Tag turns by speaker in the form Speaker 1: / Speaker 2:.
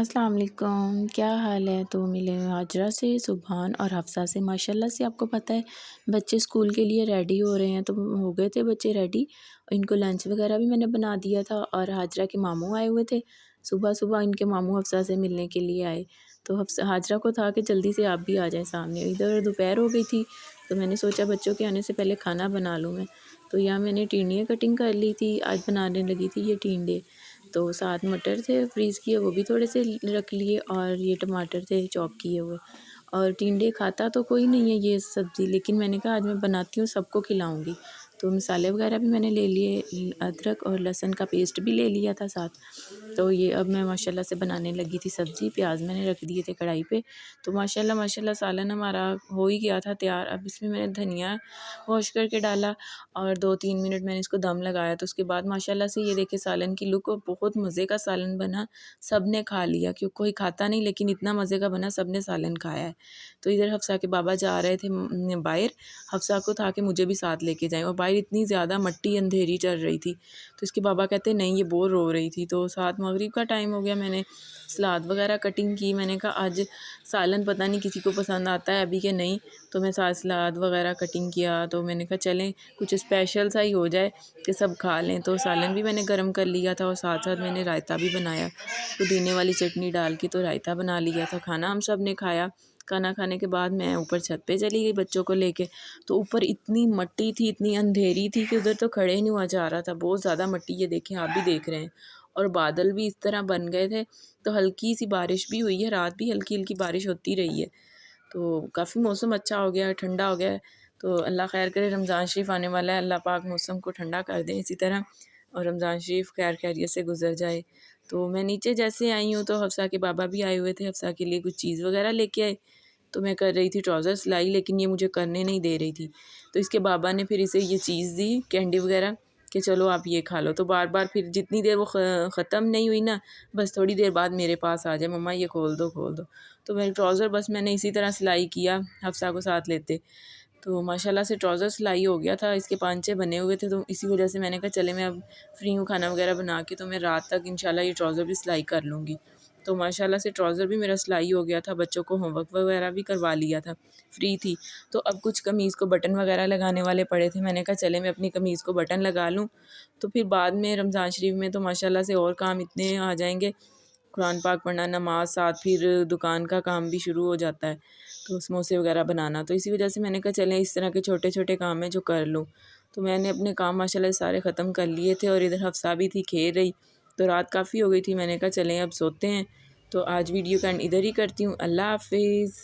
Speaker 1: अस्सलाम वालेकुम, क्या हाल है? तो मिले हैं हाजरा से, सुबहान और हफ्सा से। माशाल्लाह से आपको पता है बच्चे स्कूल के लिए रेडी हो रहे हैं, तो हो गए थे बच्चे रेडी। इनको लंच वगैरह भी मैंने बना दिया था और हाजरा के मामू आए हुए थे। सुबह-सुबह इनके मामू हफ्सा से मिलने के लिए आए, तो हफ्सा हाजरा को था कि जल्दी से आप भी आ जाएँ सामने। इधर दोपहर हो गई थी, तो मैंने सोचा बच्चों के आने से पहले खाना बना लूँ मैं। तो यहाँ मैंने टिंडियाँ कटिंग कर ली थी, आज बनाने लगी थी ये टिंडे। तो साथ मटर थे फ्रीज़ किए, वो भी थोड़े से रख लिए और ये टमाटर थे चॉप किए हुए। और टिंडे खाता तो कोई नहीं है ये सब्ज़ी, लेकिन मैंने कहा आज मैं बनाती हूँ, सबको खिलाऊँगी। तो मसाले वगैरह भी मैंने ले लिए, अदरक और लहसुन का पेस्ट भी ले लिया था साथ। तो ये अब मैं माशाल्लाह से बनाने लगी थी सब्ज़ी। प्याज मैंने रख दिए थे कढ़ाई पे। तो माशाल्लाह माशाल्लाह सालन हमारा हो ही गया था तैयार। अब इसमें मैंने धनिया वॉश करके डाला और 2-3 मिनट मैंने इसको दम लगाया। तो उसके बाद माशाल्लाह से ये देखिए सालन की लुक, और बहुत मज़े का सालन बना। सब ने खा लिया, क्योंकि कोई खाता नहीं, लेकिन इतना मज़े का बना, सब ने सालन खाया है। तो इधर हफ्सा के बाबा जा रहे थे बाहर। हफ्सा को था कि मुझे भी साथ लेके जाएँ, और बाहर इतनी ज़्यादा मट्टी अंधेरी चल रही थी। तो इसके बाबा कहते नहीं, ये बहुत रो रही थी। तो साथ मगरिब का टाइम हो गया, मैंने सलाद वगैरह कटिंग की। मैंने कहा आज सालन पता नहीं किसी को पसंद आता है अभी कि नहीं, तो मैं साथ सलाद वगैरह कटिंग किया। तो मैंने कहा चलें कुछ स्पेशल सा ही हो जाए कि सब खा लें। तो सालन भी मैंने गर्म कर लिया था और साथ साथ मैंने रायता भी बनाया, पुदीने वाली चटनी डाल के तो रायता बना लिया था। खाना हम सब ने खाया। खाना खाने के बाद मैं ऊपर छत पे चली गई बच्चों को लेके। तो ऊपर इतनी मट्टी थी, इतनी अंधेरी थी कि उधर तो खड़े ही नहीं हुआ जा रहा था। बहुत ज़्यादा मट्टी, ये देखें, आप भी देख रहे हैं। और बादल भी इस तरह बन गए थे, तो हल्की सी बारिश भी हुई है, रात भी हल्की हल्की बारिश होती रही है। तो काफ़ी मौसम अच्छा हो गया है, ठंडा हो गया है। तो अल्लाह खैर करे, रमज़ान शरीफ आने वाला है, अल्लाह पाक मौसम को ठंडा कर दें इसी तरह, और रमज़ान शरीफ खैर खैरियत से गुजर जाए। तो मैं नीचे जैसे आई हूँ, तो हफ्सा के बाबा भी आए हुए थे, हफ्सा के लिए कुछ चीज़ वगैरह लेके आए। तो मैं कर रही थी ट्राउज़र सिलाई, लेकिन ये मुझे करने नहीं दे रही थी। तो इसके बाबा ने फिर इसे ये चीज़ दी, कैंडी वगैरह, कि चलो आप ये खा लो। तो बार-बार फिर जितनी देर वो ख़त्म नहीं हुई ना, बस थोड़ी देर बाद मेरे पास आ जाए, मम्मा ये खोल दो, खोल दो। तो मेरे ट्राउज़र बस मैंने इसी तरह सिलाई किया, हफ्सा को साथ लेते। तो माशाल्लाह से ट्राउज़र सिलाई हो गया था, इसके 5-6 बने हुए थे। तो इसी वजह से मैंने कहा चले मैं अब फ्री हूँ खाना वगैरह बना के, तो मैं रात तक इंशाल्लाह ये ट्राउज़र भी सिलाई कर लूँगी। तो माशाल्लाह से ट्राउज़र भी मेरा सिलाई हो गया था, बच्चों को होमवर्क वगैरह भी करवा लिया था, फ्री थी। तो अब कुछ कमीज़ को बटन वगैरह लगाने वाले पड़े थे, मैंने कहा चले मैं अपनी कमीज़ को बटन लगा लूँ। तो फिर बाद में रमज़ान शरीफ में तो माशाल्लाह से और काम इतने आ जाएँगे, कुरान पाक पढ़ना, नमाज़, साथ फिर दुकान का काम भी शुरू हो जाता है, तो समोसे वगैरह बनाना। तो इसी वजह से मैंने कहा चलें इस तरह के छोटे-छोटे काम हैं जो कर लूँ। तो मैंने अपने काम माशाल्लाह से सारे ख़त्म कर लिए थे, और इधर हफ्सा भी थी, खेल रही। तो रात काफ़ी हो गई थी, मैंने कहा चलें अब सोते हैं। तो आज वीडियो का एंड इधर ही करती हूँ। अल्लाह हाफ़िज़।